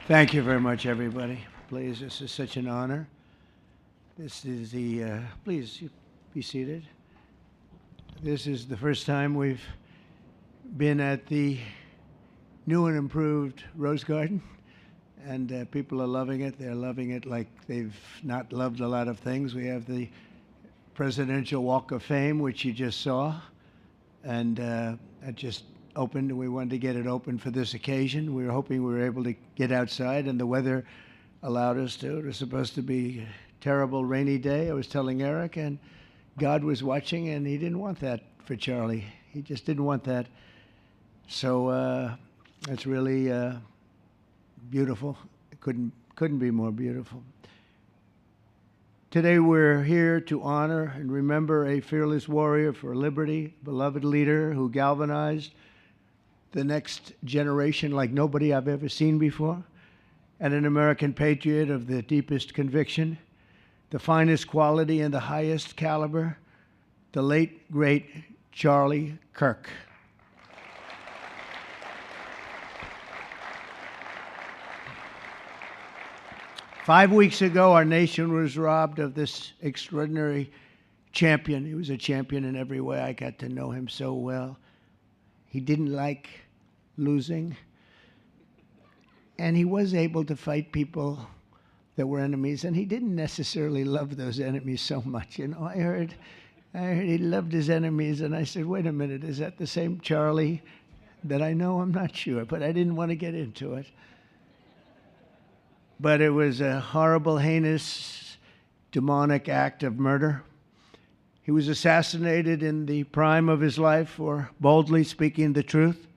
Thank you very much, everybody. Please, this is such an honor. This is the, please be seated. This is the first time we've been at the new and improved Rose Garden, and people are loving it. They're loving it like they've not loved a lot of things. We have the Presidential Walk of Fame, which you just saw, and it just opened, and we wanted to get it open for this occasion. We were hoping we were able to get outside, and the weather allowed us to. It was supposed to be a terrible rainy day. I was telling Eric, and God was watching, and he didn't want that for Charlie. He just didn't want that. So it's really beautiful. It couldn't be more beautiful. Today we're here to honor and remember a fearless warrior for liberty, beloved leader who galvanized the next generation like nobody I've ever seen before, and an American patriot of the deepest conviction, the finest quality and the highest caliber, the late, great Charlie Kirk. Five weeks ago, our nation was robbed of this extraordinary champion. He was a champion in every way. I got to know him so well. He didn't like losing, and he was able to fight people that were enemies, and he didn't necessarily love those enemies so much. You know, I heard he loved his enemies, and I said, wait a minute, is that the same Charlie that I know? I'm not sure, but I didn't want to get into it. But it was a horrible, heinous, demonic act of murder. He was assassinated in the prime of his life for boldly speaking the truth,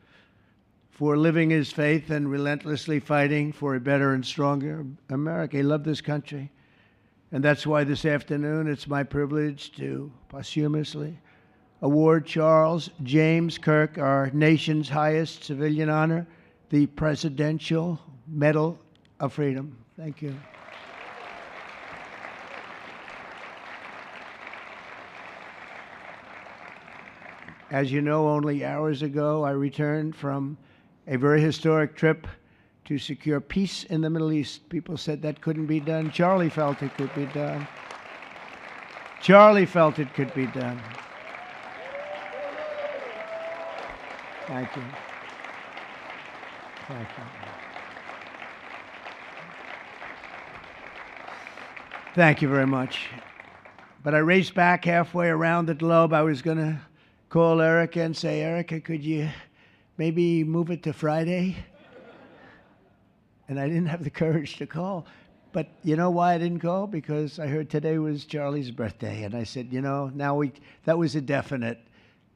for living his faith and relentlessly fighting for a better and stronger America. He loved this country. And that's why this afternoon it's my privilege to posthumously award Charles James Kirk, our nation's highest civilian honor, the Presidential Medal of Freedom. Thank you. As you know, only hours ago, I returned from a very historic trip to secure peace in the Middle East. People said that couldn't be done. Charlie felt it could be done. Charlie felt it could be done. Thank you. Thank you. Thank you very much. But I raced back halfway around the globe. I was going to call Erica and say, Erica, could you maybe move it to Friday? And I didn't have the courage to call. But you know why I didn't call? Because I heard today was Charlie's birthday. And I said, you know, that was a definite.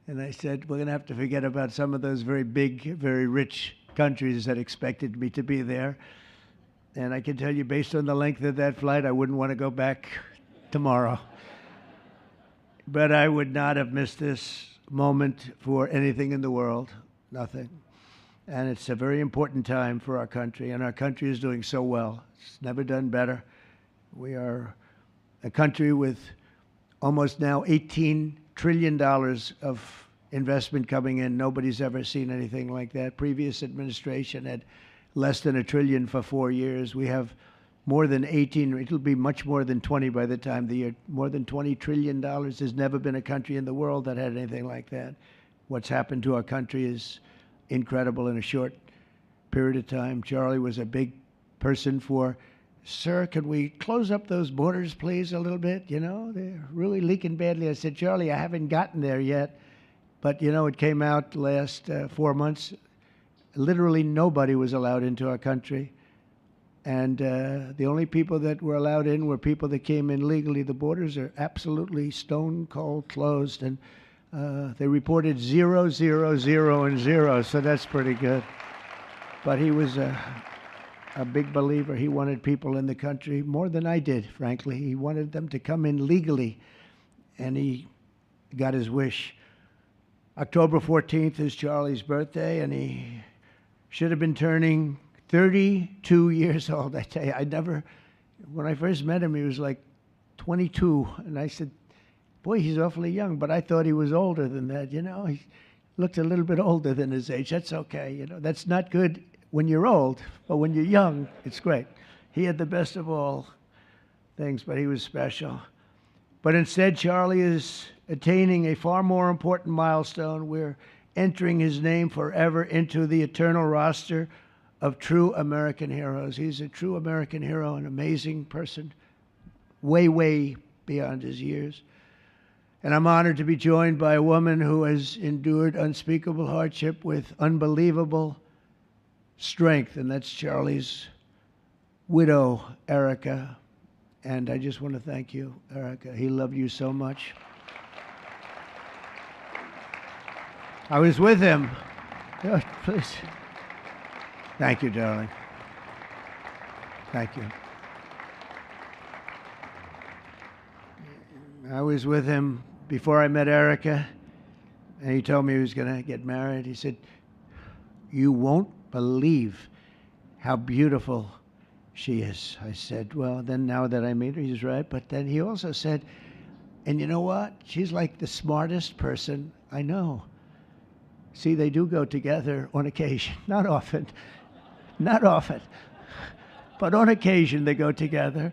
And I said, we're going to have to forget about some of those very big, very rich countries that expected me to be there. And I can tell you, based on the length of that flight, I wouldn't want to go back tomorrow. But I would not have missed this moment for anything in the world. Nothing. And it's a very important time for our country, and our country is doing so well. It's never done better. We are a country with almost now $18 trillion of investment coming in. Nobody's ever seen anything like that. Previous administration had less than $1 trillion for 4 years. We have more than 18, it'll be much more than 20 by the time the year, more than $20 trillion. There's never been a country in the world that had anything like that. What's happened to our country is incredible in a short period of time. Charlie was a big person for, sir, could we close up those borders, please, a little bit? You know, they're really leaking badly. I said, Charlie, I haven't gotten there yet. But, you know, it came out last 4 months. Literally nobody was allowed into our country. And the only people that were allowed in were people that came in legally. The borders are absolutely stone cold closed. And they reported 0, 0, 0, and 0, so that's pretty good. But he was a big believer. He wanted people in the country more than I did, frankly. He wanted them to come in legally, and he got his wish. October 14th is Charlie's birthday, and he should have been turning 32 years old. I tell you, when I first met him, he was like 22, and I said, boy, he's awfully young, but I thought he was older than that, you know. He looked a little bit older than his age. That's okay, you know. That's not good when you're old, but when you're young, it's great. He had the best of all things, but he was special. But instead, Charlie is attaining a far more important milestone. We're entering his name forever into the eternal roster of true American heroes. He's a true American hero, an amazing person, way, way beyond his years. And I'm honored to be joined by a woman who has endured unspeakable hardship with unbelievable strength, and that's Charlie's widow, Erica. And I just want to thank you, Erica. He loved you so much. I was with him. Oh, please. Thank you, darling. Thank you. I was with him before I met Erica, and he told me he was going to get married. He said, "You won't believe how beautiful she is." I said, "Well, then now that I meet her," he's right. But then he also said, "And you know what? She's like the smartest person I know." See, they do go together on occasion. Not often. Not often. But on occasion they go together.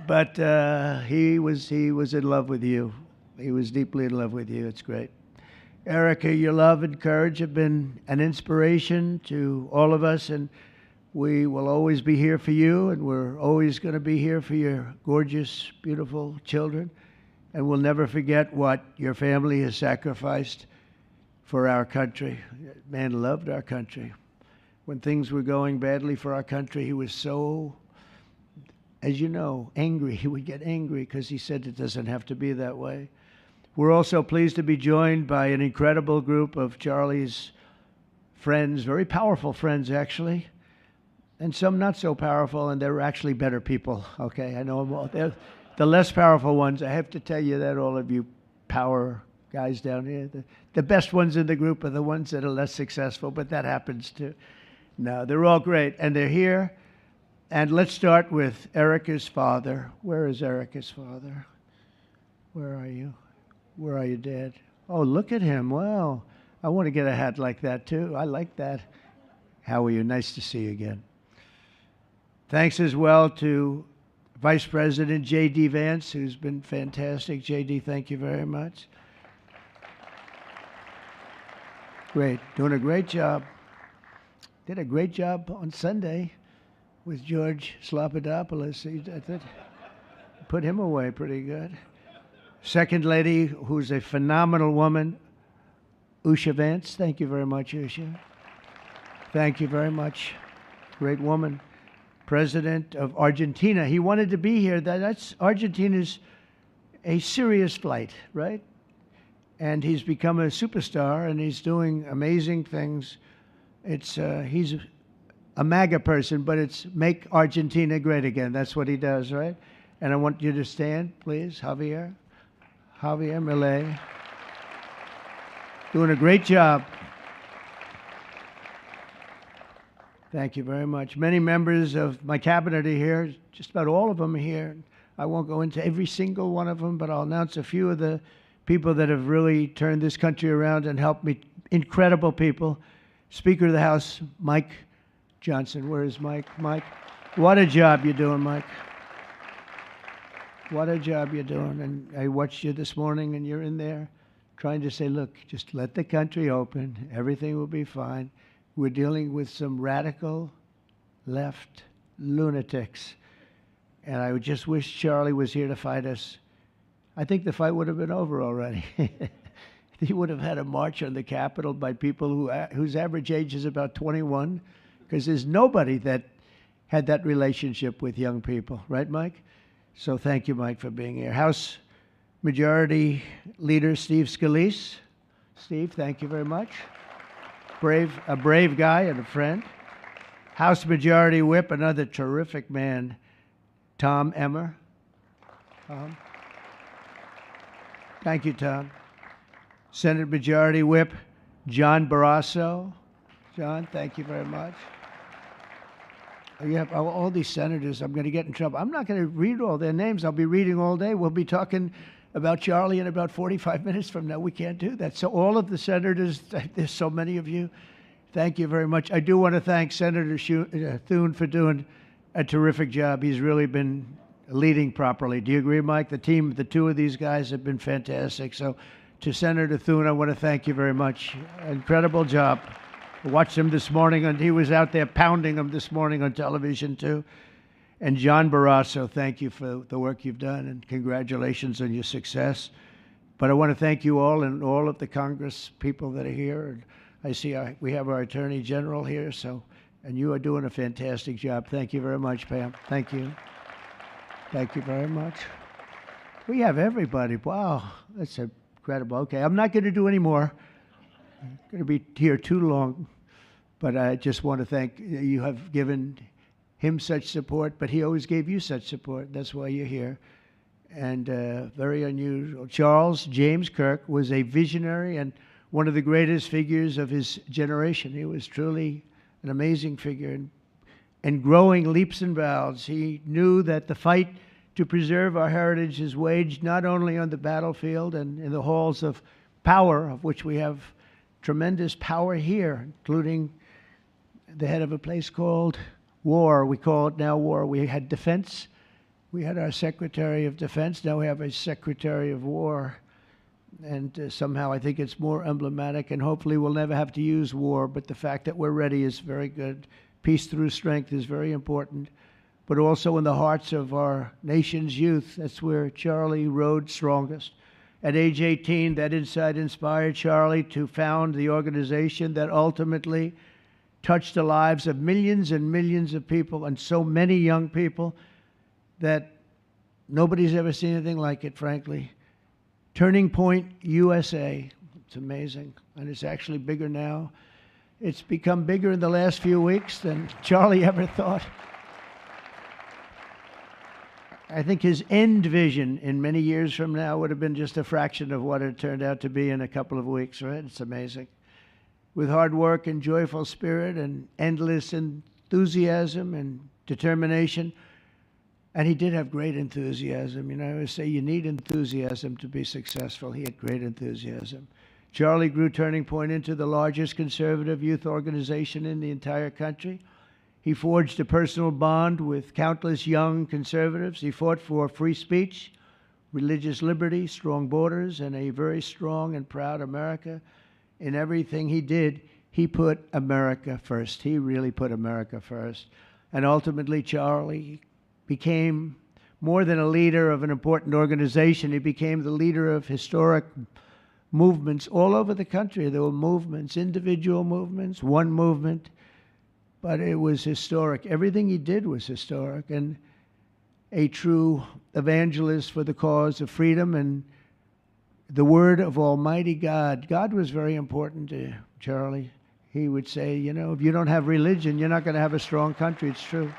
But he was in love with you. He was deeply in love with you. It's great. Erica, your love and courage have been an inspiration to all of us, and we will always be here for you, and we're always going to be here for your gorgeous, beautiful children. And we'll never forget what your family has sacrificed for our country. Man loved our country. When things were going badly for our country, he was so, as you know, angry. He would get angry because he said it doesn't have to be that way. We're also pleased to be joined by an incredible group of Charlie's friends, very powerful friends, actually, and some not so powerful, and they're actually better people, okay? I know them all. They're the less powerful ones. I have to tell you that, all of you power guys down here. The best ones in the group are the ones that are less successful, but that happens too. No, they're all great, and they're here. And let's start with Erica's father. Where is Erica's father? Where are you? Where are you, Dad? Oh, look at him. Wow. I want to get a hat like that, too. I like that. How are you? Nice to see you again. Thanks as well to Vice President J.D. Vance, who's been fantastic. J.D., thank you very much. Great. Doing a great job. Did a great job on Sunday with George Slopadopoulos. I thought put him away pretty good. Second lady, who's a phenomenal woman, Usha Vance. Thank you very much, Usha. Thank you very much. Great woman. President of Argentina. He wanted to be here. That's Argentina's a serious flight, right? And he's become a superstar, and he's doing amazing things. He's a MAGA person, but it's make Argentina great again. That's what he does, right? And I want you to stand, please, Javier Milei. Doing a great job. Thank you very much. Many members of my cabinet are here. Just about all of them are here. I won't go into every single one of them, but I'll announce a few of the people that have really turned this country around and helped me. Incredible people. Speaker of the House, Mike Johnson. Where is Mike? Mike, what a job you're doing, Mike. What a job you're doing. And I watched you this morning, and you're in there trying to say, look, just let the country open. Everything will be fine. We're dealing with some radical left lunatics. And I just wish Charlie was here to fight us. I think the fight would have been over already. He would have had a march on the Capitol by people whose average age is about 21, because there's nobody that had that relationship with young people. Right, Mike? So thank you, Mike, for being here. House Majority Leader Steve Scalise. Steve, thank you very much. A brave guy and a friend. House Majority Whip, another terrific man, Tom Emmer. Thank you, Tom. Senate Majority Whip, John Barrasso. John, thank you very much. You have all these senators. I'm going to get in trouble. I'm not going to read all their names. I'll be reading all day. We'll be talking about Charlie in about 45 minutes from now. We can't do that. So all of the senators, there's so many of you. Thank you very much. I do want to thank Senator Thune for doing a terrific job. He's really been leading properly. Do you agree, Mike? The team, the two of these guys have been fantastic. So to Senator Thune, I want to thank you very much. Incredible job. I watched him this morning, and he was out there pounding them this morning on television, too. And John Barrasso, thank you for the work you've done, and congratulations on your success. But I want to thank you all and all of the Congress people that are here. And I see we have our Attorney General here, and you are doing a fantastic job. Thank you very much, Pam. Thank you. Thank you very much. We have everybody. Wow, that's incredible. Okay, I'm not going to do any more. I'm going to be here too long. But I just want to thank you. Have given him such support, but he always gave you such support. That's why you're here. And very unusual. Charles James Kirk was a visionary and one of the greatest figures of his generation. He was truly an amazing figure and growing leaps and bounds. He knew that the fight to preserve our heritage is waged not only on the battlefield and in the halls of power, of which we have tremendous power here, including the head of a place called war. We call it now war. We had defense. We had our Secretary of Defense. Now we have a Secretary of War. And somehow I think it's more emblematic, and hopefully we'll never have to use war, but the fact that we're ready is very good. Peace through strength is very important, but also in the hearts of our nation's youth. That's where Charlie rode strongest. At age 18, that insight inspired Charlie to found the organization that ultimately touched the lives of millions and millions of people, and so many young people that nobody's ever seen anything like it, frankly. Turning Point USA. It's amazing, and it's actually bigger now. It's become bigger in the last few weeks than Charlie ever thought. I think his end vision in many years from now would have been just a fraction of what it turned out to be in a couple of weeks, right? It's amazing. With hard work and joyful spirit and endless enthusiasm and determination. And he did have great enthusiasm. You know, I always say you need enthusiasm to be successful. He had great enthusiasm. Charlie grew Turning Point into the largest conservative youth organization in the entire country. He forged a personal bond with countless young conservatives. He fought for free speech, religious liberty, strong borders, and a very strong and proud America. In everything he did, he put America first. He really put America first. And ultimately, Charlie became more than a leader of an important organization. He became the leader of historic movements all over the country. There were movements, individual movements, one movement, but it was historic. Everything he did was historic, and a true evangelist for the cause of freedom and the word of Almighty God. God was very important to Charlie. He would say, you know, if you don't have religion, you're not going to have a strong country. It's true.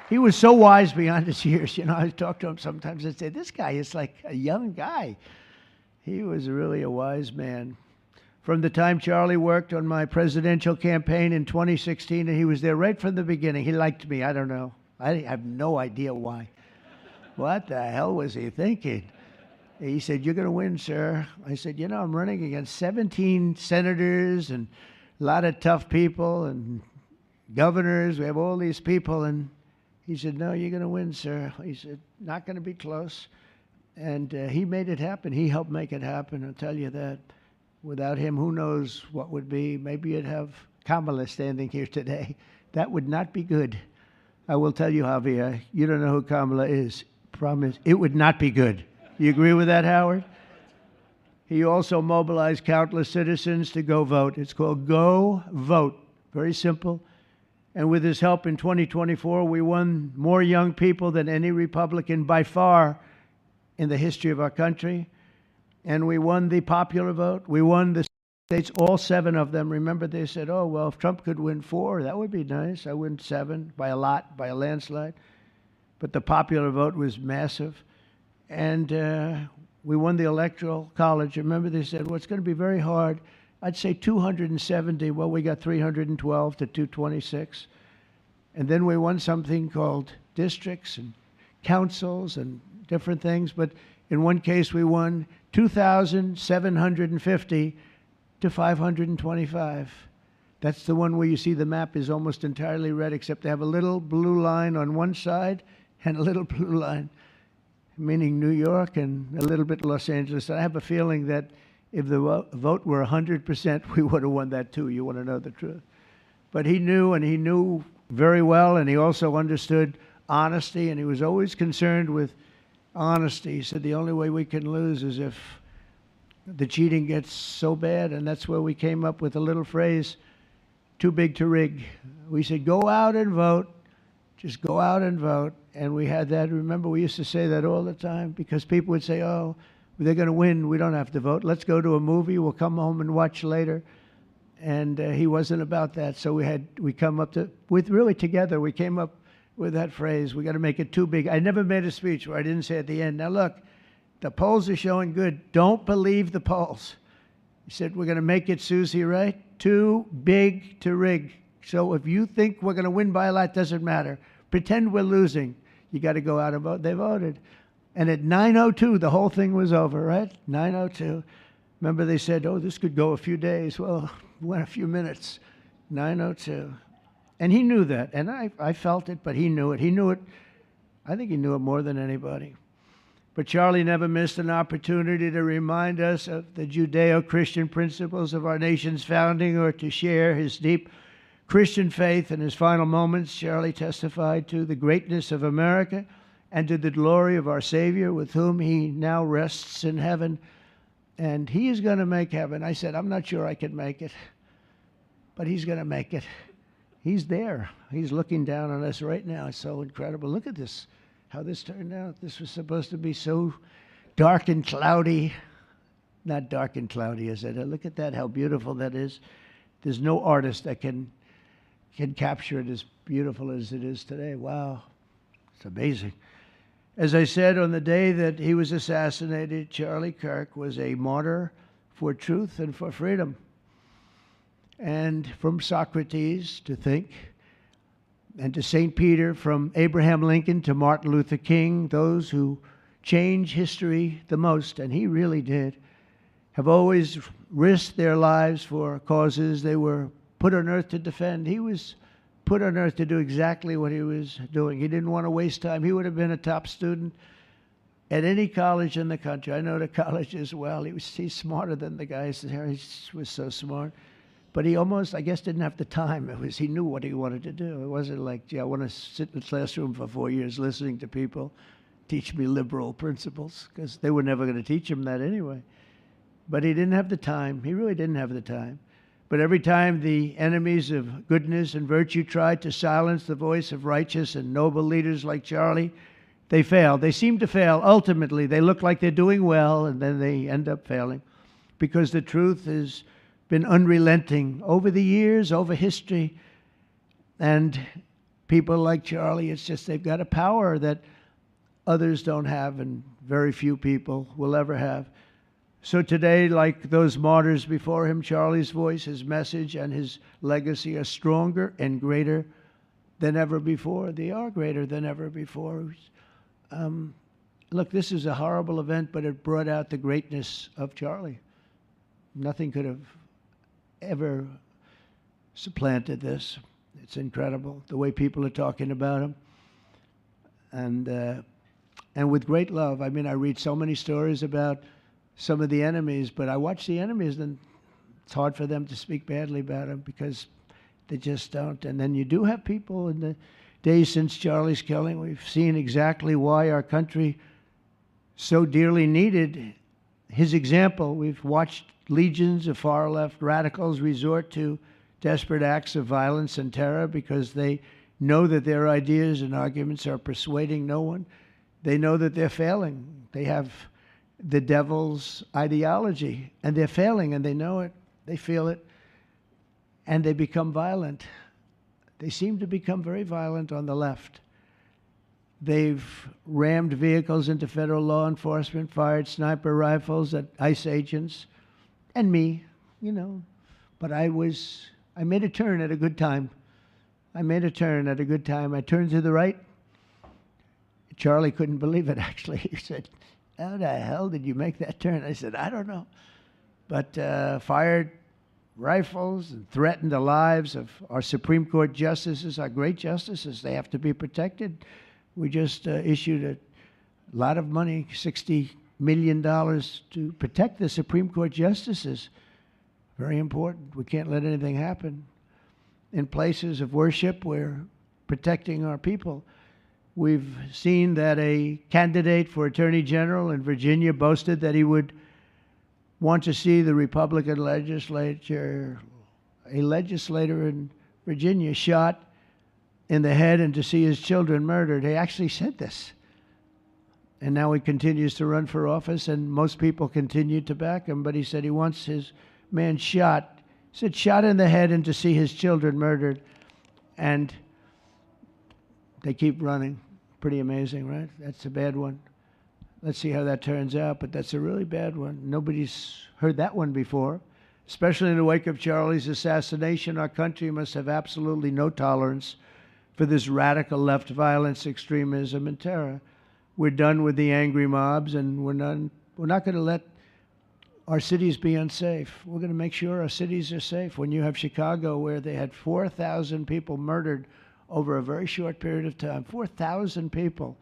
He was so wise beyond his years. You know, I talk to him sometimes and say, this guy is like a young guy. He was really a wise man. From the time Charlie worked on my presidential campaign in 2016, and he was there right from the beginning. He liked me. I don't know. I have no idea why. What the hell was he thinking? He said, you're going to win, sir. I said, you know, I'm running against 17 senators and a lot of tough people and governors. We have all these people. And he said, no, you're going to win, sir. He said, not going to be close. And he made it happen. He helped make it happen, I'll tell you that. Without him, who knows what would be. Maybe you'd have Kamala standing here today. That would not be good. I will tell you, Javier, you don't know who Kamala is. Promise, it would not be good. You agree with that, Howard? He also mobilized countless citizens to go vote. It's called Go Vote. Very simple. And with his help in 2024, we won more young people than any Republican by far in the history of our country. And we won the popular vote. We won the states, all 7 of them. Remember, they said, oh, well, if Trump could win 4, that would be nice. I win 7 by a lot, by a landslide. But the popular vote was massive. And we won the Electoral College. Remember, they said, well, it's going to be very hard. I'd say 270. Well, we got 312 to 226. And then we won something called districts and councils and different things. But in one case, we won 2,750 to 525. That's the one where you see the map is almost entirely red, except they have a little blue line on one side and a little blue line, meaning New York and a little bit Los Angeles. And I have a feeling that if the vote were 100%, we would have won that too. You want to know the truth. But he knew, and he knew very well, and he also understood honesty, and he was always concerned with honesty. He said the only way we can lose is if the cheating gets so bad, and that's where we came up with a little phrase, too big to rig. We said, go out and vote. Just go out and vote. And we had that. Remember, we used to say that all the time because people would say, oh, they're going to win. We don't have to vote. Let's go to a movie. We'll come home and watch later. And he wasn't about that. So we come up to, with really together, we came up with that phrase, we got to make it too big. I never made a speech where I didn't say at the end, now look, the polls are showing good. Don't believe the polls. He said, we're going to make it, Susie, right? Too big to rig. So if you think we're going to win by a lot, doesn't matter. Pretend we're losing. You got to go out and vote. They voted. And at 9:02, the whole thing was over, right? 9:02. Remember they said, oh, this could go a few days. Well, it went a few minutes. 9:02. And he knew that. And I felt it, but he knew it. He knew it. I think he knew it more than anybody. But Charlie never missed an opportunity to remind us of the Judeo-Christian principles of our nation's founding or to share his deep Christian faith. In his final moments, Charlie testified to the greatness of America and to the glory of our Savior, with whom he now rests in heaven. And he is going to make heaven. I said, I'm not sure I can make it, but he's going to make it. He's there. He's looking down on us right now. It's so incredible. Look at this, how this turned out. This was supposed to be so dark and cloudy. Not dark and cloudy, is it? Look at that, how beautiful that is. There's no artist that can capture it as beautiful as it is today. Wow, it's amazing. As I said, on the day that he was assassinated, Charlie Kirk was a martyr for truth and for freedom. And from Socrates to think, and to St. Peter, from Abraham Lincoln to Martin Luther King, those who change history the most, and he really did, have always risked their lives for causes they were put on earth to defend. He was put on earth to do exactly what he was doing. He didn't want to waste time. He would have been a top student at any college in the country. I know the colleges well. He's smarter than the guys there. He was so smart. But he almost, I guess, didn't have the time. He knew what he wanted to do. It wasn't like, gee, I want to sit in the classroom for 4 years listening to people teach me liberal principles, because they were never going to teach him that anyway. But he didn't have the time. He really didn't have the time. But every time the enemies of goodness and virtue tried to silence the voice of righteous and noble leaders like Charlie, they failed. They seem to fail. Ultimately, they look like they're doing well, and then they end up failing, because the truth has been unrelenting over the years, over history. And people like Charlie, it's just they've got a power that others don't have, and very few people will ever have. So today, like those martyrs before him, Charlie's voice, his message, and his legacy are stronger and greater than ever before. They are greater than ever before. Look, this is a horrible event, but it brought out the greatness of Charlie. Nothing could have ever supplanted this. It's incredible, the way people are talking about him. And with great love. I mean, I read so many stories about some of the enemies, but I watch the enemies, and it's hard for them to speak badly about him because they just don't. And then you do have people in the days since Charlie's killing, we've seen exactly why our country so dearly needed his example. We've watched legions of far-left radicals resort to desperate acts of violence and terror because they know that their ideas and arguments are persuading no one. They know that they're failing. They have the devil's ideology, and they're failing, and they know it. They feel it, and they become violent. They seem to become very violent on the left. They've rammed vehicles into federal law enforcement, fired sniper rifles at ICE agents, and me, you know. But I made a turn at a good time. I turned to the right. Charlie couldn't believe it, actually. He said, how the hell did you make that turn? I said, I don't know. But fired rifles and threaten the lives of our Supreme Court justices, our great justices. They have to be protected. We just issued a lot of money, $60 million, to protect the Supreme Court justices. Very important. We can't let anything happen. In places of worship, we're protecting our people. We've seen that a candidate for Attorney General in Virginia boasted that he would want to see the Republican legislature, a legislator in Virginia, shot in the head and to see his children murdered. He actually said this. And now he continues to run for office, and most people continue to back him, but he said he wants his man shot. He said shot in the head and to see his children murdered. And they keep running. Pretty amazing, right? That's a bad one. Let's see how that turns out, but that's a really bad one. Nobody's heard that one before. Especially in the wake of Charlie's assassination, our country must have absolutely no tolerance for this radical left violence, extremism, and terror. We're done with the angry mobs, and we're not going to let our cities be unsafe. We're going to make sure our cities are safe. When you have Chicago, where they had 4,000 people murdered over a very short period of time, 4,000 people,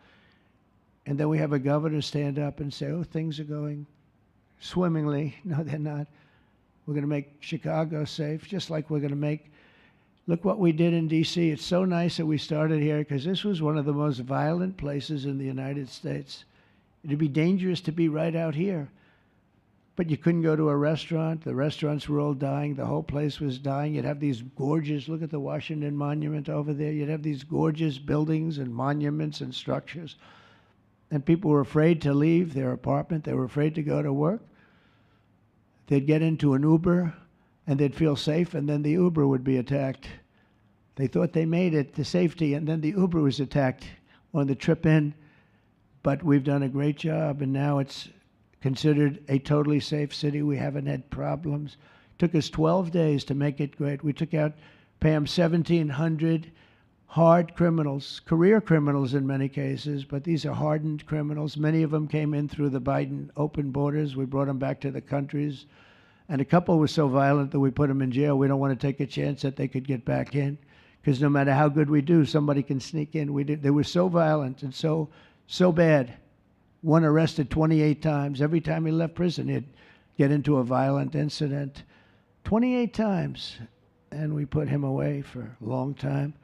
and then we have a governor stand up and say, oh, things are going swimmingly. No, they're not. We're going to make Chicago safe, just like we're going to make, look what we did in D.C. It's so nice that we started here, because this was one of the most violent places in the United States. It'd be dangerous to be right out here. But you couldn't go to a restaurant. The restaurants were all dying. The whole place was dying. You'd have these gorgeous, look at the Washington Monument over there. You'd have these gorgeous buildings and monuments and structures. And people were afraid to leave their apartment. They were afraid to go to work. They'd get into an Uber, and they'd feel safe, and then the Uber would be attacked. They thought they made it to safety, and then the Uber was attacked on the trip in. But we've done a great job, and now it's considered a totally safe city. We haven't had problems. It took us 12 days to make it great. We took out, Pam, 1,700 hard criminals, career criminals in many cases, but these are hardened criminals. Many of them came in through the Biden open borders. We brought them back to the countries. And a couple were so violent that we put them in jail. We don't want to take a chance that they could get back in, because no matter how good we do, somebody can sneak in. They were so violent and so bad. One arrested 28 times. Every time he left prison, he'd get into a violent incident. 28 times. And we put him away for a long time.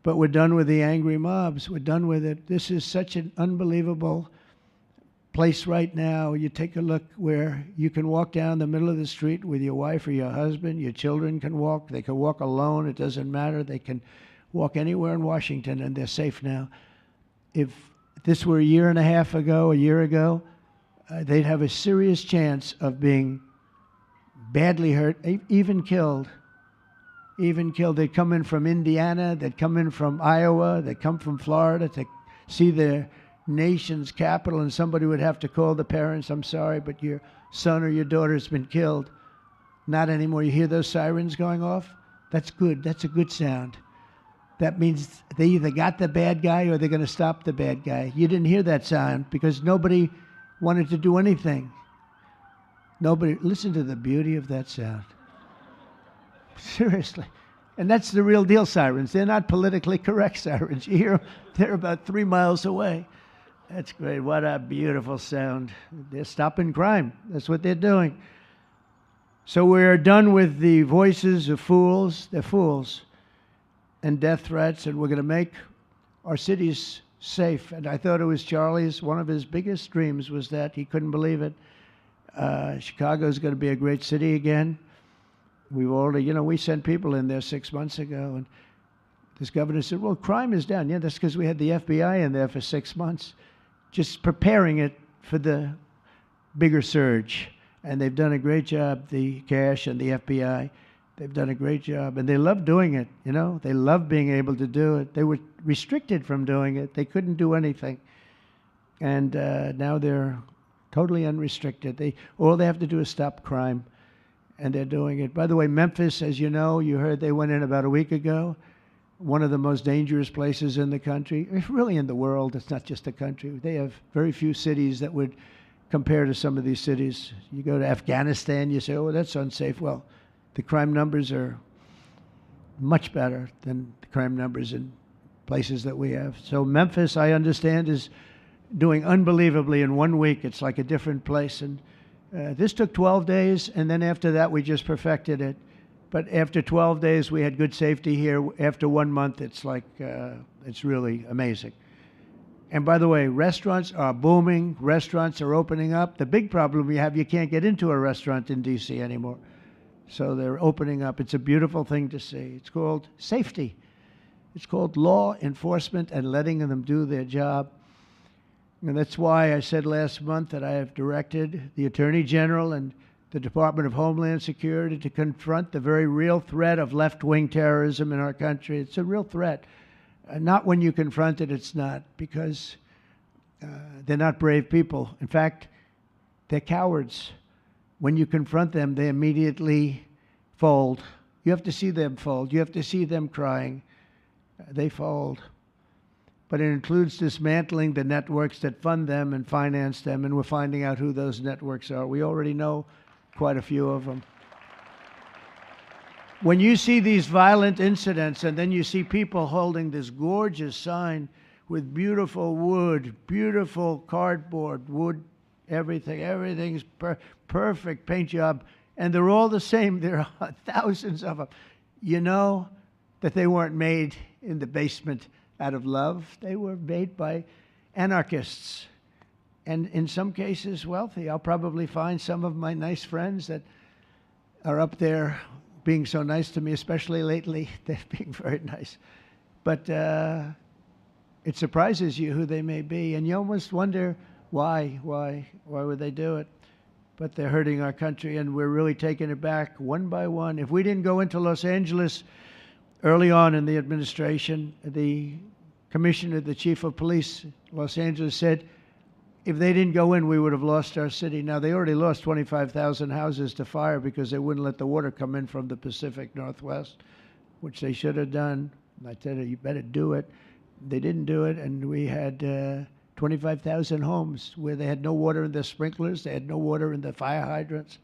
But we're done with the angry mobs. We're done with it. This is such an unbelievable place right now. You take a look where you can walk down the middle of the street with your wife or your husband. Your children can walk. They can walk alone. It doesn't matter. They can walk anywhere in Washington, and they're safe now. If this were a year ago, they'd have a serious chance of being badly hurt, even killed. They'd come in from Indiana, they'd come in from Iowa, they'd come from Florida to see their nation's capital, and somebody would have to call the parents, I'm sorry, but your son or your daughter's been killed. Not anymore. You hear those sirens going off? That's good. That's a good sound. That means they either got the bad guy or they're going to stop the bad guy. You didn't hear that sound because nobody wanted to do anything. Nobody, listen to the beauty of that sound. Seriously. And that's the real deal sirens. They're not politically correct sirens. You hear them, they're about 3 miles away. That's great. What a beautiful sound. They're stopping crime. That's what they're doing. So we're done with the voices of fools. They're fools. And death threats, and we're going to make our cities safe. And I thought it was Charlie's, one of his biggest dreams was that. He couldn't believe it. Chicago's going to be a great city again. We've already, we sent people in there 6 months ago, and this governor said, well, crime is down. Yeah, that's because we had the FBI in there for 6 months, just preparing it for the bigger surge. And they've done a great job, the cash and the FBI. They've done a great job, and they love doing it, They love being able to do it. They were restricted from doing it. They couldn't do anything. And now they're totally unrestricted. All they have to do is stop crime, and they're doing it. By the way, Memphis, as you know, you heard they went in about a week ago, one of the most dangerous places in the country, really in the world. It's not just the country. They have very few cities that would compare to some of these cities. You go to Afghanistan, you say, oh, that's unsafe. Well, The crime numbers are much better than the crime numbers in places that we have. So Memphis, I understand, is doing unbelievably in 1 week. It's like a different place. And this took 12 days, and then after that, we just perfected it. But after 12 days, we had good safety here. After 1 month, it's like, it's really amazing. And by the way, restaurants are booming. Restaurants are opening up. The big problem we have, you can't get into a restaurant in D.C. anymore. So they're opening up. It's a beautiful thing to see. It's called safety. It's called law enforcement and letting them do their job. And that's why I said last month that I have directed the Attorney General and the Department of Homeland Security to confront the very real threat of left-wing terrorism in our country. It's a real threat. Not when you confront it, it's not, because they're not brave people. In fact, they're cowards. When you confront them, they immediately fold. You have to see them fold. You have to see them crying. They fold. But it includes dismantling the networks that fund them and finance them, and we're finding out who those networks are. We already know quite a few of them. When you see these violent incidents and then you see people holding this gorgeous sign with beautiful wood, beautiful cardboard, wood, everything's perfect paint job, and they're all the same. There are thousands of them. You know that they weren't made in the basement out of love. They were made by anarchists, and in some cases wealthy. I'll probably find some of my nice friends that are up there being so nice to me, especially lately. They're being very nice. But it surprises you who they may be, and you almost wonder why would they do it? But they're hurting our country, and we're really taking it back one by one. If we didn't go into Los Angeles early on in the administration, the commissioner, the chief of police, Los Angeles, said if they didn't go in, we would have lost our city. Now, they already lost 25,000 houses to fire because they wouldn't let the water come in from the Pacific Northwest, which they should have done. I said, you better do it. They didn't do it, and we had 25,000 homes where they had no water in the sprinklers, they had no water in the fire hydrants.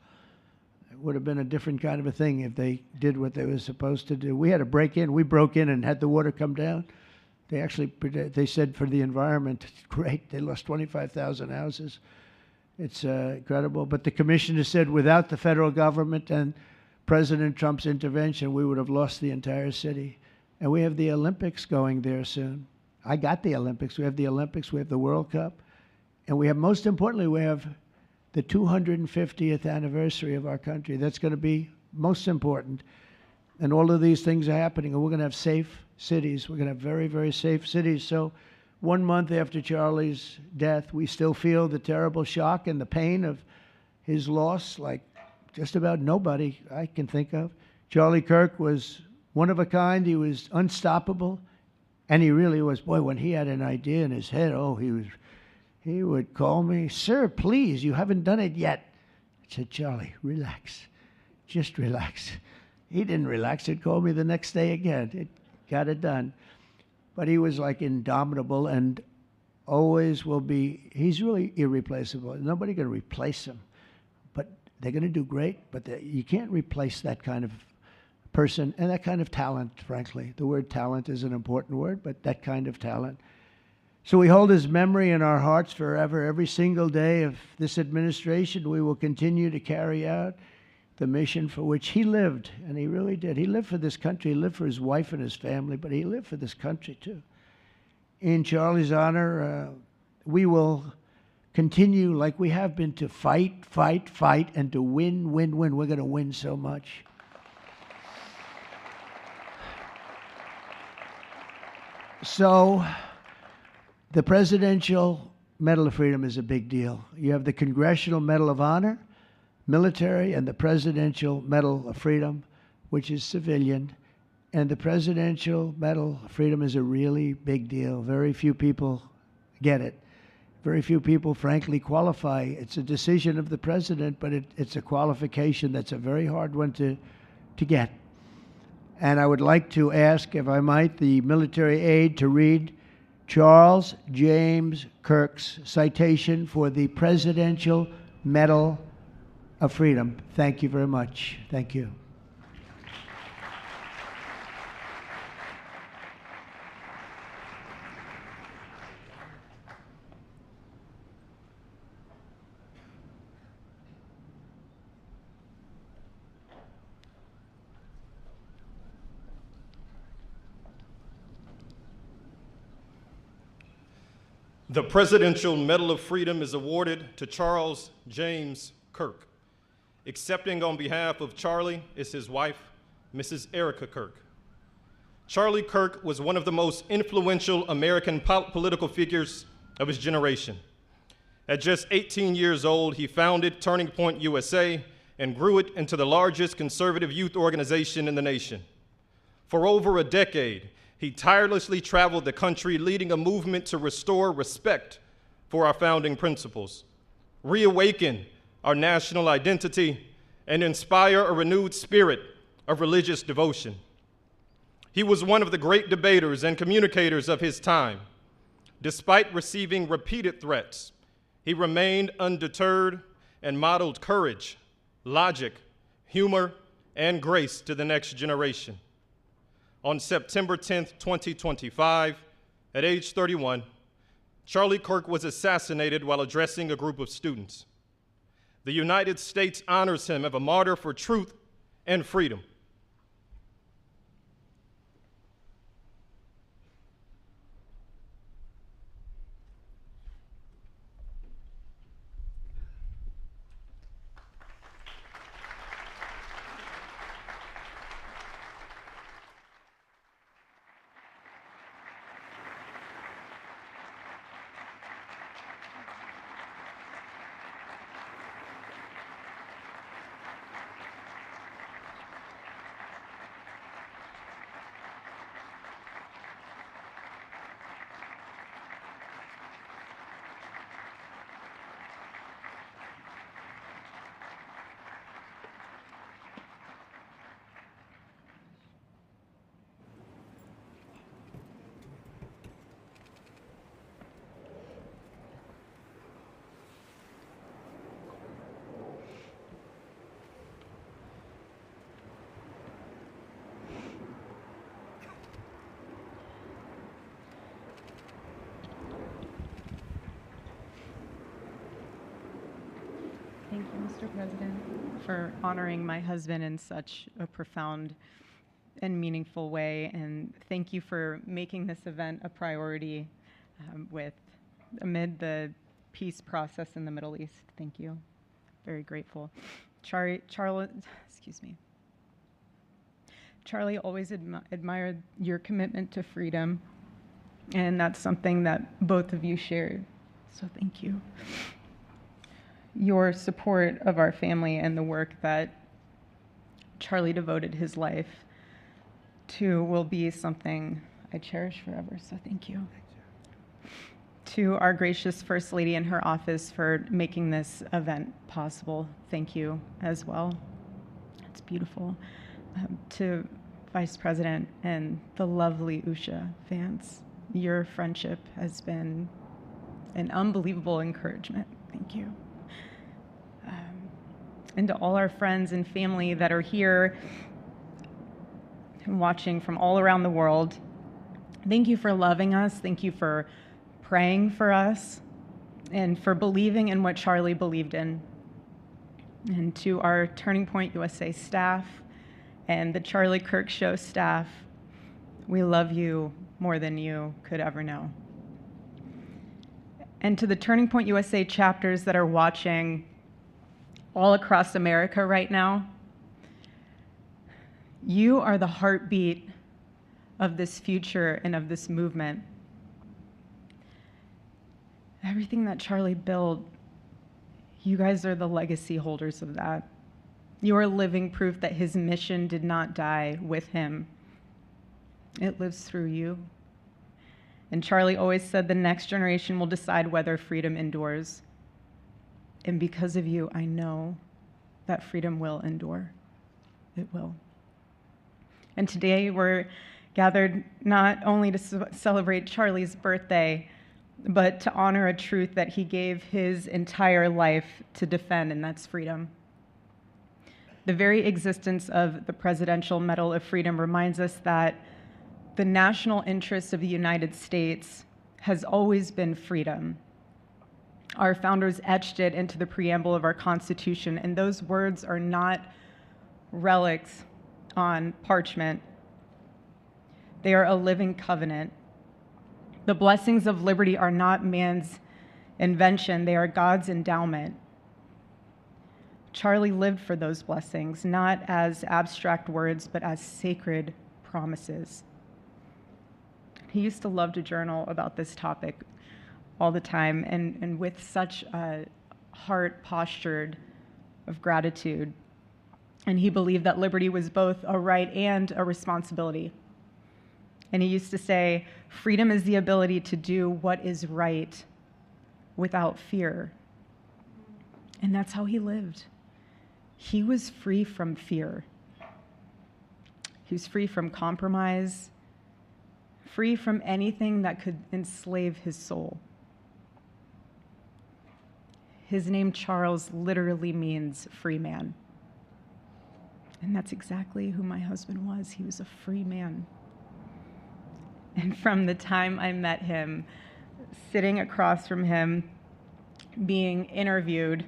It would have been a different kind of a thing if they did what they were supposed to do. We had to break in. We broke in and had the water come down. They said for the environment, great, they lost 25,000 houses. It's incredible. But the commissioner said without the federal government and President Trump's intervention, we would have lost the entire city. And we have the Olympics going there soon. I got the Olympics. We have the Olympics. We have the World Cup. And we have, most importantly, we have the 250th anniversary of our country. That's going to be most important. And all of these things are happening. And we're going to have safe cities. We're going to have very, very safe cities. So 1 month after Charlie's death, we still feel the terrible shock and the pain of his loss like just about nobody I can think of. Charlie Kirk was one of a kind. He was unstoppable. And he really was. Boy, when he had an idea in his head, he would call me, sir, please, you haven't done it yet. I said, Charlie, relax. Just relax. He didn't relax. He'd call me the next day again. It got it done. But he was like indomitable and always will be. He's really irreplaceable. Nobody can replace him. But they're going to do great. But you can't replace that kind of person and that kind of talent, frankly. The word talent is an important word, but that kind of talent. So we hold his memory in our hearts forever. Every single day of this administration, we will continue to carry out the mission for which he lived, and he really did. He lived for this country. He lived for his wife and his family, but he lived for this country too. In Charlie's honor, we will continue like we have been to fight, fight, fight, and to win, win, win. We're going to win so much. So the Presidential Medal of Freedom is a big deal. You have the Congressional Medal of Honor, military, and the Presidential Medal of Freedom, which is civilian. And the Presidential Medal of Freedom is a really big deal. Very few people get it. Very few people, frankly, qualify. It's a decision of the president, but it's a qualification that's a very hard one to get. And I would like to ask, if I might, the military aide to read Charles James Kirk's citation for the Presidential Medal of Freedom. Thank you very much. Thank you. The Presidential Medal of Freedom is awarded to Charles James Kirk. Accepting on behalf of Charlie is his wife, Mrs. Erica Kirk. Charlie Kirk was one of the most influential American political figures of his generation. At just 18 years old, he founded Turning Point USA and grew it into the largest conservative youth organization in the nation. For over a decade, he tirelessly traveled the country leading a movement to restore respect for our founding principles, reawaken our national identity, and inspire a renewed spirit of religious devotion. He was one of the great debaters and communicators of his time. Despite receiving repeated threats, he remained undeterred and modeled courage, logic, humor, and grace to the next generation. On September 10th, 2025, at age 31, Charlie Kirk was assassinated while addressing a group of students. The United States honors him as a martyr for truth and freedom. Thank you, Mr. President, for honoring my husband in such a profound and meaningful way. And thank you for making this event a priority amid the peace process in the Middle East. Thank you. Very grateful. Charlie always admired your commitment to freedom, and that's something that both of you shared. So thank you. Your support of our family and the work that Charlie devoted his life to will be something I cherish forever, so thank you. To our gracious First Lady in her office for making this event possible, thank you as well. It's beautiful. To Vice President and the lovely Usha Vance, your friendship has been an unbelievable encouragement. Thank you. And to all our friends and family that are here and watching from all around the world, thank you for loving us. Thank you for praying for us and for believing in what Charlie believed in. And to our Turning Point USA staff and the Charlie Kirk Show staff, we love you more than you could ever know. And to the Turning Point USA chapters that are watching all across America right now, you are the heartbeat of this future and of this movement. Everything that Charlie built, you guys are the legacy holders of that. You are living proof that his mission did not die with him. It lives through you. And Charlie always said the next generation will decide whether freedom endures. And because of you, I know that freedom will endure. It will. And today we're gathered not only to celebrate Charlie's birthday, but to honor a truth that he gave his entire life to defend, and that's freedom. The very existence of the Presidential Medal of Freedom reminds us that the national interest of the United States has always been freedom. Our founders etched it into the preamble of our Constitution, and those words are not relics on parchment. They are a living covenant. The blessings of liberty are not man's invention, they are God's endowment. Charlie lived for those blessings, not as abstract words, but as sacred promises. He used to love to journal about this topic all the time, and with such a heart postured of gratitude. And he believed that liberty was both a right and a responsibility. And he used to say, freedom is the ability to do what is right without fear. And that's how he lived. He was free from fear. He was free from compromise, free from anything that could enslave his soul. His name, Charles, literally means free man. And that's exactly who my husband was. He was a free man. And from the time I met him, sitting across from him, being interviewed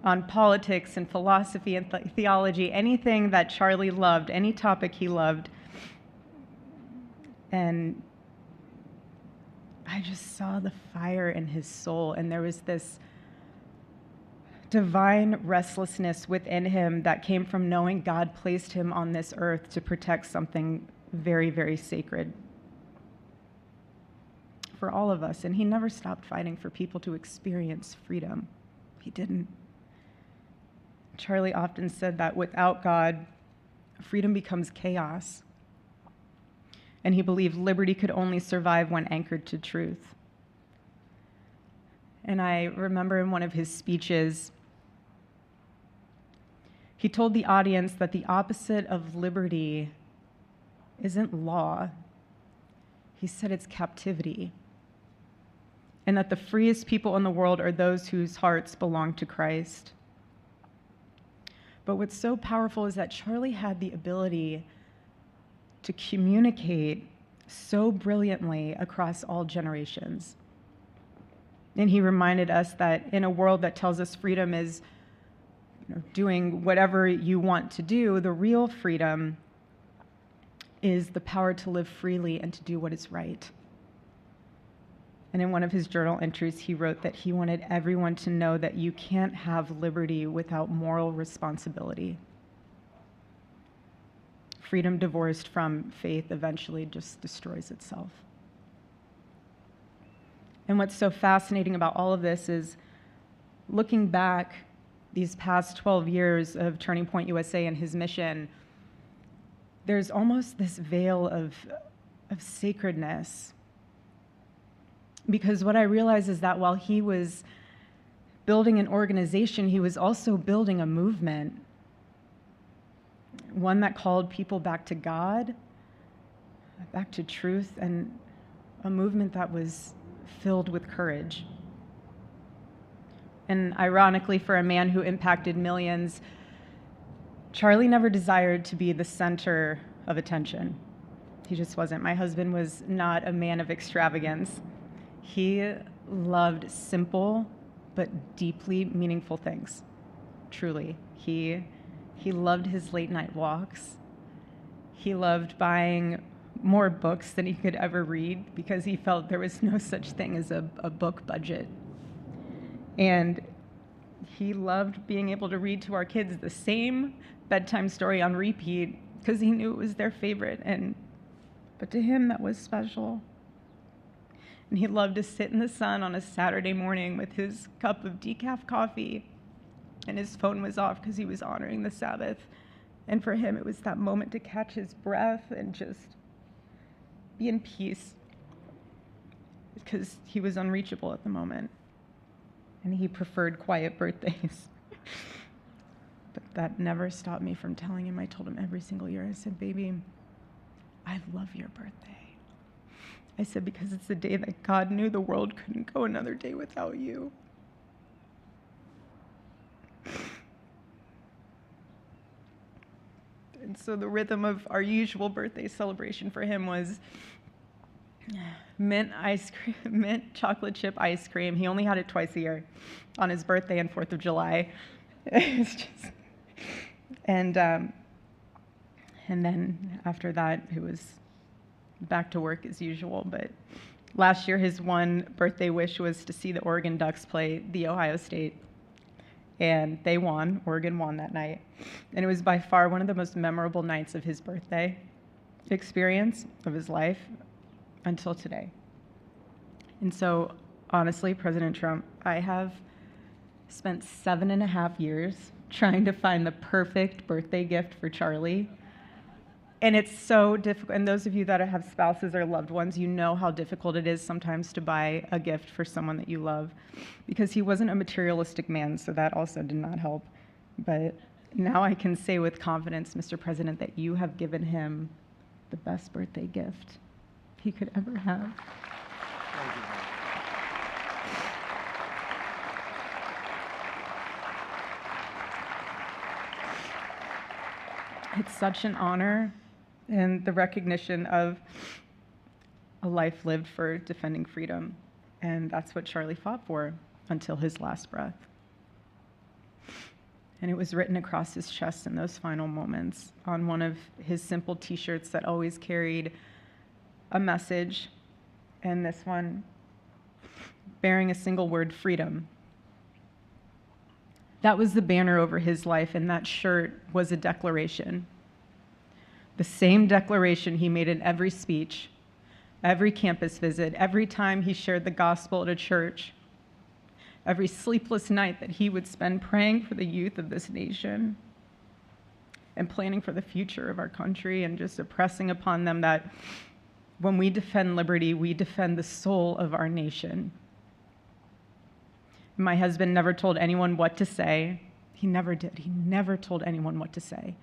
on politics and philosophy and theology, anything that Charlie loved, any topic he loved, and I just saw the fire in his soul, and there was this divine restlessness within him that came from knowing God placed him on this earth to protect something very, very sacred for all of us. And he never stopped fighting for people to experience freedom. He didn't. Charlie often said that without God, freedom becomes chaos. And he believed liberty could only survive when anchored to truth. And I remember in one of his speeches, he told the audience that the opposite of liberty isn't law. He said it's captivity. And that the freest people in the world are those whose hearts belong to Christ. But what's so powerful is that Charlie had the ability to communicate so brilliantly across all generations. And he reminded us that in a world that tells us freedom is doing whatever you want to do, the real freedom is the power to live freely and to do what is right. And in one of his journal entries, he wrote that he wanted everyone to know that you can't have liberty without moral responsibility. Freedom divorced from faith eventually just destroys itself. And what's so fascinating about all of this is looking back these past 12 years of Turning Point USA and his mission, there's almost this veil of sacredness. Because what I realize is that while he was building an organization, he was also building a movement, one that called people back to God, back to truth, and a movement that was filled with courage. And ironically, for a man who impacted millions, Charlie never desired to be the center of attention. He just wasn't. My husband was not a man of extravagance. He loved simple but deeply meaningful things, truly. He loved his late night walks. He loved buying more books than he could ever read because he felt there was no such thing as a book budget. And he loved being able to read to our kids the same bedtime story on repeat because he knew it was their favorite. But to him, that was special. And he loved to sit in the sun on a Saturday morning with his cup of decaf coffee, and his phone was off because he was honoring the Sabbath. And for him, it was that moment to catch his breath and just be in peace because he was unreachable at the moment. And he preferred quiet birthdays. But that never stopped me from telling him. I told him every single year, I said, baby, I love your birthday. I said, because it's the day that God knew the world couldn't go another day without you. And so the rhythm of our usual birthday celebration for him was mint ice cream, mint chocolate chip ice cream. He only had it twice a year, on his birthday and 4th of July. It's just, and then after that, it was back to work as usual. But last year, his one birthday wish was to see the Oregon Ducks play the Ohio State. And they won. Oregon won that night. And it was by far one of the most memorable nights of his birthday experience of his life until today. And so, honestly, President Trump, I have spent 7.5 years trying to find the perfect birthday gift for Charlie. And it's so difficult. And those of you that have spouses or loved ones, you know how difficult it is sometimes to buy a gift for someone that you love, because he wasn't a materialistic man, so that also did not help. But now I can say with confidence, Mr. President, that you have given him the best birthday gift he could ever have. Thank you. It's such an honor and the recognition of a life lived for defending freedom. And that's what Charlie fought for until his last breath. And it was written across his chest in those final moments on one of his simple t-shirts that always carried a message, and this one bearing a single word, freedom. That was the banner over his life, and that shirt was a declaration. The same declaration he made in every speech, every campus visit, every time he shared the gospel at a church, every sleepless night that he would spend praying for the youth of this nation and planning for the future of our country, and just impressing upon them that when we defend liberty, we defend the soul of our nation. My husband never told anyone what to say. He never did. He never told anyone what to say.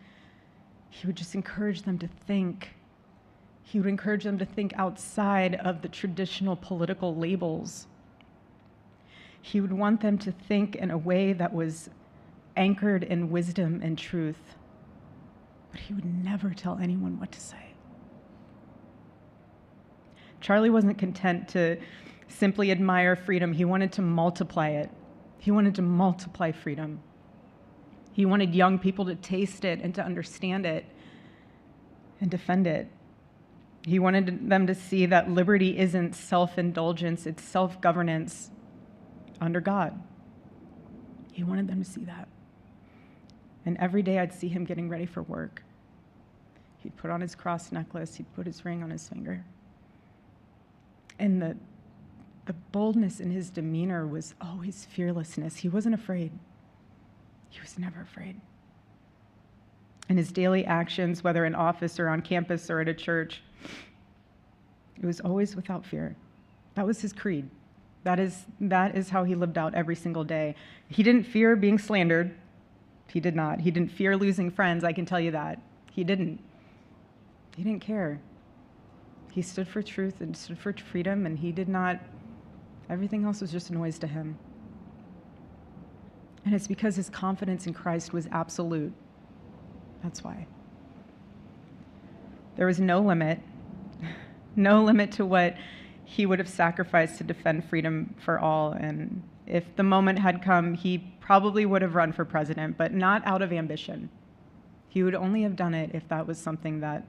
He would just encourage them to think. He would encourage them to think outside of the traditional political labels. He would want them to think in a way that was anchored in wisdom and truth. But he would never tell anyone what to say. Charlie wasn't content to simply admire freedom. He wanted to multiply it. He wanted to multiply freedom. He wanted young people to taste it and to understand it and defend it. He wanted them to see that liberty isn't self-indulgence, it's self-governance under God. He wanted them to see that. And every day I'd see him getting ready for work. He'd put on his cross necklace, he'd put his ring on his finger. And the boldness in his demeanor was always fearlessness. He wasn't afraid. He was never afraid. In his daily actions, whether in office or on campus or at a church, it was always without fear. That was his creed. That is how he lived out every single day. He didn't fear being slandered. He did not. He didn't fear losing friends, I can tell you that. He didn't. He didn't care. He stood for truth and stood for freedom, and he did not, everything else was just a noise to him. And it's because his confidence in Christ was absolute. That's why. There was no limit to what he would have sacrificed to defend freedom for all. And if the moment had come, he probably would have run for president, but not out of ambition. He would only have done it if that was something that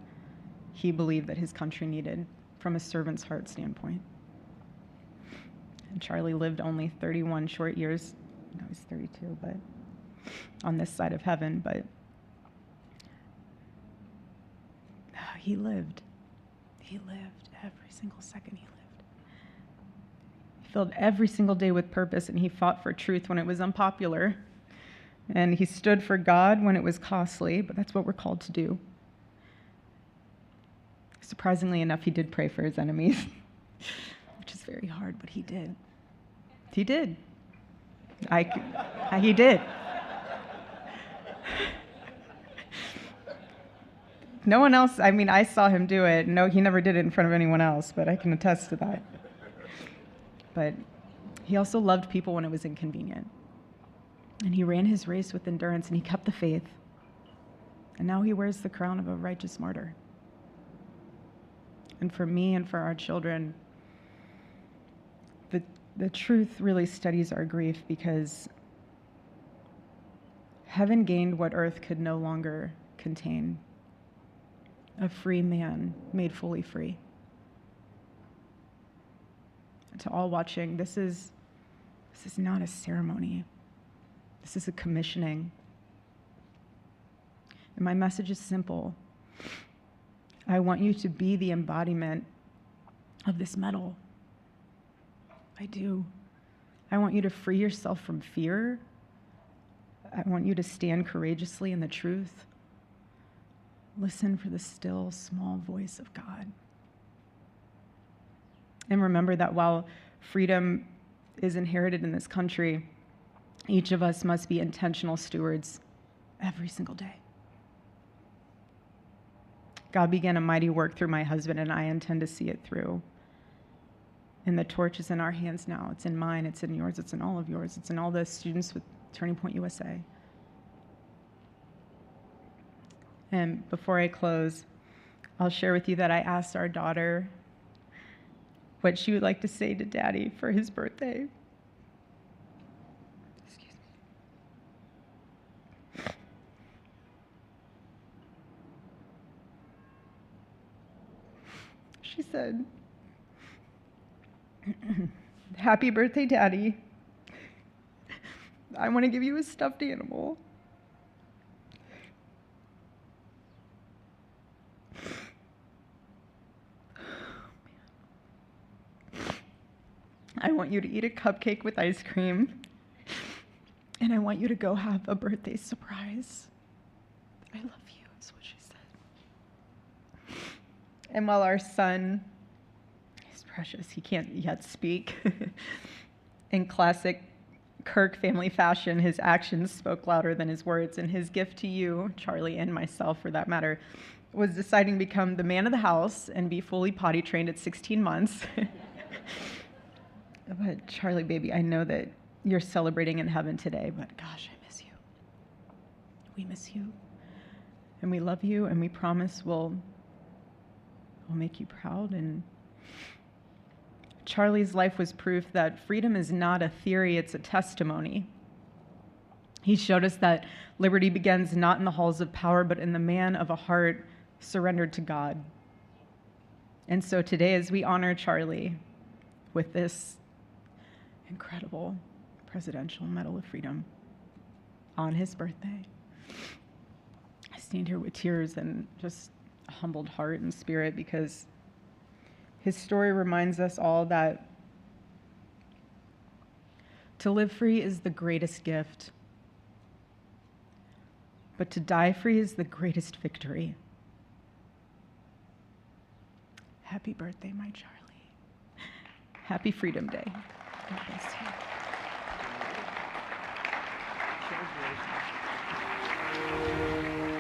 he believed that his country needed from a servant's heart standpoint. And Charlie lived only 31 short years. No, he's 32, but on this side of heaven, but he lived. He lived every single second he lived. He filled every single day with purpose, and he fought for truth when it was unpopular. And he stood for God when it was costly, but that's what we're called to do. Surprisingly enough, he did pray for his enemies, which is very hard, but he did. He did. He did. No one else, I mean, I saw him do it. No, he never did it in front of anyone else, but I can attest to that. But he also loved people when it was inconvenient. And he ran his race with endurance, and he kept the faith. And now he wears the crown of a righteous martyr. And for me and for our children, the truth really steadies our grief, because heaven gained what earth could no longer contain: a free man made fully free. to all watching, this is not a ceremony. This is a commissioning. And my message is simple. I want you to be the embodiment of this medal. I do. I want you to free yourself from fear. I want you to stand courageously in the truth. Listen for the still, small voice of God. And remember that while freedom is inherited in this country, each of us must be intentional stewards every single day. God began a mighty work through my husband, and I intend to see it through. And the torch is in our hands now. It's in mine, it's in yours, it's in all of yours, it's in all the students with Turning Point USA. And before I close, I'll share with you that I asked our daughter what she would like to say to Daddy for his birthday. Excuse me. She said, "Happy birthday, Daddy. I want to give you a stuffed animal. I want you to eat a cupcake with ice cream, and I want you to go have a birthday surprise. I love you," is what she said. And while our son is precious, he can't yet speak, in classic Kirk family fashion, his actions spoke louder than his words, and his gift to you, Charlie, and myself for that matter, was deciding to become the man of the house and be fully potty trained at 16 months. But Charlie, baby, I know that you're celebrating in heaven today, but gosh, I miss you. We miss you. And we love you, and we promise we'll make you proud. And Charlie's life was proof that freedom is not a theory, it's a testimony. He showed us that liberty begins not in the halls of power, but in the man of a heart surrendered to God. And so today, as we honor Charlie with this incredible Presidential Medal of Freedom on his birthday, I stand here with tears and just a humbled heart and spirit, because his story reminds us all that to live free is the greatest gift, but to die free is the greatest victory. Happy birthday, my Charlie. Happy Freedom Day. God bless you.